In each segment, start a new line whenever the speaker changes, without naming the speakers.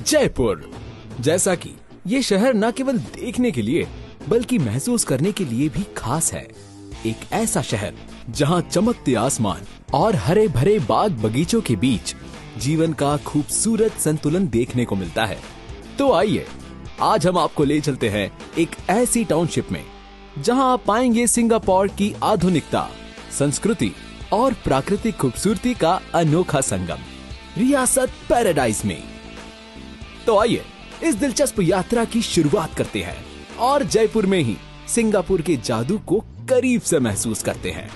जयपुर। जैसा कि ये शहर न केवल देखने के लिए बल्कि महसूस करने के लिए भी खास है। एक ऐसा शहर जहां चमकते आसमान और हरे भरे बाग बगीचों के बीच जीवन का खूबसूरत संतुलन देखने को मिलता है। तो आइए आज हम आपको ले चलते हैं एक ऐसी टाउनशिप में जहां आप पाएंगे सिंगापुर की आधुनिकता, संस्कृति और प्राकृतिक खूबसूरती का अनोखा संगम, रियासत पैराडाइज में। तो आइए इस दिलचस्प यात्रा की शुरुआत करते हैं और जयपुर में ही सिंगापुर के जादू को करीब से महसूस करते हैं,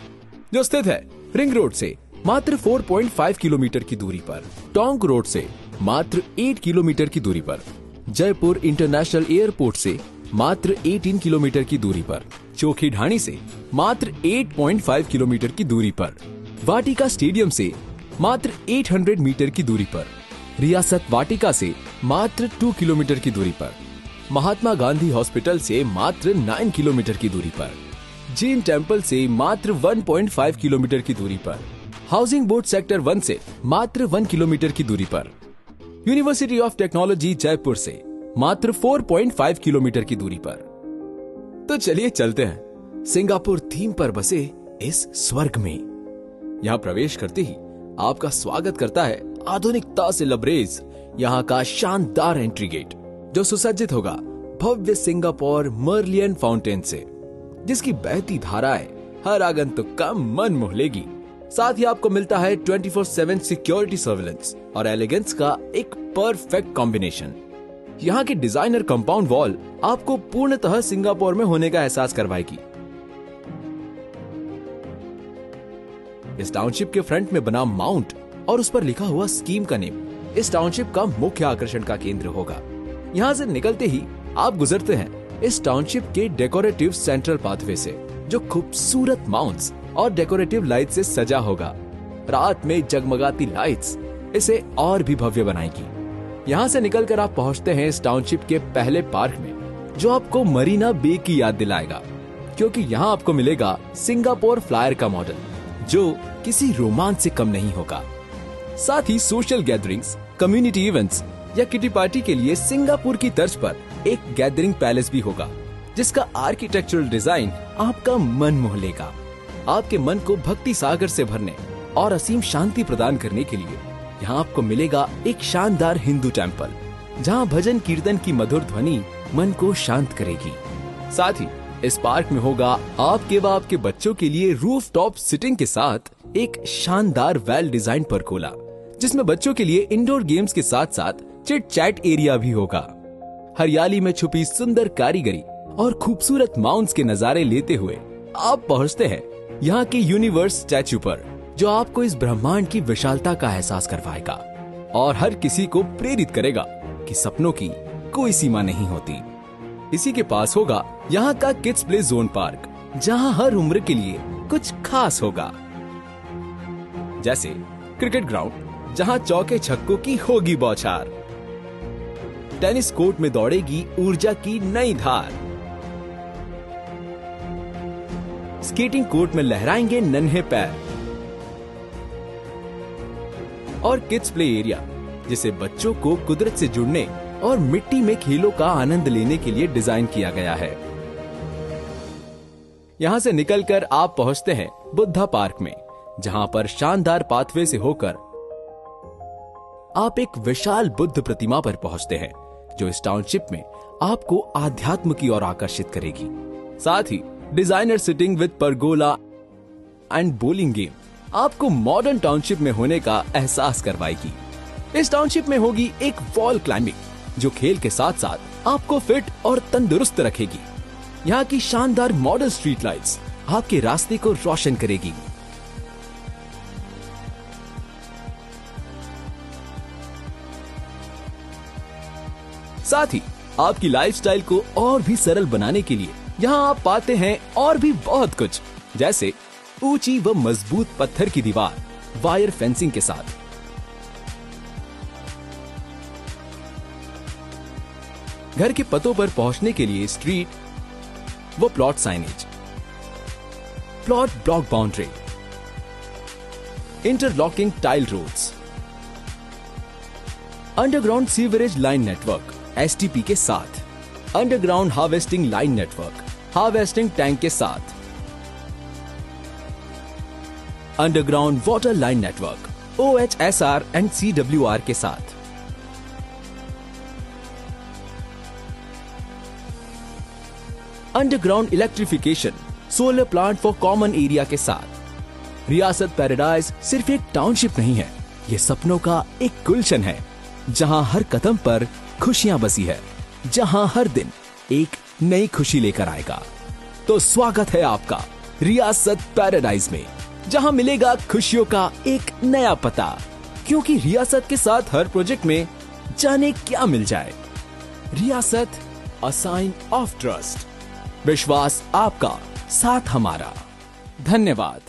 जो स्थित है रिंग रोड से मात्र 4.5 किलोमीटर की दूरी पर, टोंक रोड से मात्र 8 किलोमीटर की दूरी पर, जयपुर इंटरनेशनल एयरपोर्ट से मात्र 18 किलोमीटर की दूरी पर, चोखी ढाणी से मात्र 8.5 किलोमीटर की दूरी पर, वाटिका स्टेडियम से मात्र 800 मीटर की दूरी पर, रियासत वाटिका से मात्र 2 किलोमीटर की दूरी पर, महात्मा गांधी हॉस्पिटल से मात्र 9 किलोमीटर की दूरी पर, जैन टेम्पल से मात्र 1.5 किलोमीटर की दूरी पर, हाउसिंग बोर्ड सेक्टर 1 से मात्र 1 किलोमीटर की दूरी पर, यूनिवर्सिटी ऑफ टेक्नोलॉजी जयपुर से मात्र 4.5 किलोमीटर की दूरी पर। तो चलिए चलते हैं सिंगापुर थीम पर बसे इस स्वर्ग में। यहाँ प्रवेश करते ही आपका स्वागत करता है आधुनिकता से लबरेज यहाँ का शानदार एंट्री गेट, जो सुसज्जित होगा भव्य सिंगापुर मर्लियन फाउंटेन से, जिसकी बहती धाराएं हर आगंतुक का मन मोह लेगी। साथ ही आपको मिलता है 24/7 सिक्योरिटी सर्विलेंस और एलिगेंस का एक परफेक्ट कॉम्बिनेशन। यहाँ की डिजाइनर कंपाउंड वॉल आपको पूर्णतः सिंगापुर में होने का एहसास करवाएगी। इस टाउनशिप के फ्रंट में बना माउंट और उस पर लिखा हुआ स्कीम का नेम इस टाउनशिप का मुख्य आकर्षण का केंद्र होगा। यहाँ से निकलते ही आप गुजरते हैं इस टाउनशिप के डेकोरेटिव सेंट्रल पाथवे से, जो खूबसूरत माउंट्स और डेकोरेटिव लाइट से सजा होगा। रात में जगमगाती लाइट्स इसे और भी भव्य बनाएगी। यहाँ से निकलकर आप पहुँचते हैं इस टाउनशिप के पहले पार्क में, जो आपको मरीना बे की याद दिलाएगा, क्योंकि यहाँ आपको मिलेगा सिंगापुर फ्लायर का मॉडल, जो किसी रोमांच से कम नहीं होगा। साथ ही सोशल गैदरिंग्स, कम्युनिटी इवेंट्स या किटी पार्टी के लिए सिंगापुर की तर्ज पर एक गैदरिंग पैलेस भी होगा, जिसका आर्किटेक्चरल डिजाइन आपका मन मोह लेगा। आपके मन को भक्ति सागर से भरने और असीम शांति प्रदान करने के लिए यहाँ आपको मिलेगा एक शानदार हिंदू टेम्पल, जहाँ भजन कीर्तन की मधुर ध्वनि मन को शांत करेगी। साथ ही इस पार्क में होगा आपके व आपके बच्चों के लिए रूफटॉप सिटिंग के साथ एक शानदार वेल डिजाइन परगोला, जिसमें बच्चों के लिए इंडोर गेम्स के साथ साथ चिट चैट एरिया भी होगा। हरियाली में छुपी सुंदर कारीगरी और खूबसूरत माउंट्स के नजारे लेते हुए आप पहुंचते हैं यहाँ के यूनिवर्स स्टैच्यू पर, जो आपको इस ब्रह्मांड की विशालता का एहसास करवाएगा और हर किसी को प्रेरित करेगा कि सपनों की कोई सीमा नहीं होती। इसी के पास होगा यहाँ का किड्स प्ले जोन पार्क, जहाँ हर उम्र के लिए कुछ खास होगा, जैसे क्रिकेट ग्राउंड, जहाँ चौके छक्कों की होगी बौछार, टेनिस कोर्ट में दौड़ेगी ऊर्जा की नई धार, स्केटिंग कोर्ट में लहराएंगे नन्हे पैर, और किड्स प्ले एरिया, जिसे बच्चों को कुदरत से जुड़ने और मिट्टी में खेलों का आनंद लेने के लिए डिजाइन किया गया है। यहाँ से निकलकर आप पहुंचते हैं बुद्धा पार्क में, जहाँ पर शानदार पाथवे से होकर आप एक विशाल बुद्ध प्रतिमा पर पहुंचते हैं, जो इस टाउनशिप में आपको आध्यात्म की ओर आकर्षित करेगी। साथ ही designer sitting with pergola and bowling game आपको मॉडर्न टाउनशिप में होने का एहसास करवाएगी। इस टाउनशिप में होगी एक वॉल क्लाइंबिंग, जो खेल के साथ साथ आपको फिट और तंदुरुस्त रखेगी। यहाँ की शानदार मॉडल स्ट्रीट लाइट्स आपके रास्ते को रोशन करेगी। साथ ही आपकी लाइफस्टाइल को और भी सरल बनाने के लिए यहाँ आप पाते हैं और भी बहुत कुछ, जैसे ऊंची व मजबूत पत्थर की दीवार वायर फेंसिंग के साथ, घर के पतों पर पहुंचने के लिए स्ट्रीट व plot signage, plot block boundary, interlocking tile roads, underground sewerage line network (STP) के साथ, underground harvesting line network harvesting tank के साथ, underground water line network OHSR and CWR के साथ, underground electrification solar plant for common area के साथ। रियासत paradise सिर्फ एक टाउनशिप नहीं है, ये सपनों का एक गुलशन है, जहां हर कदम पर खुशियां बसी है, जहां हर दिन एक नई खुशी लेकर आएगा। तो स्वागत है आपका रियासत पैराडाइज में, जहां मिलेगा खुशियों का एक नया पता, क्योंकि रियासत के साथ हर प्रोजेक्ट में जाने क्या मिल जाए। रियासत, अ साइन ऑफ ट्रस्ट। विश्वास आपका, साथ हमारा। धन्यवाद।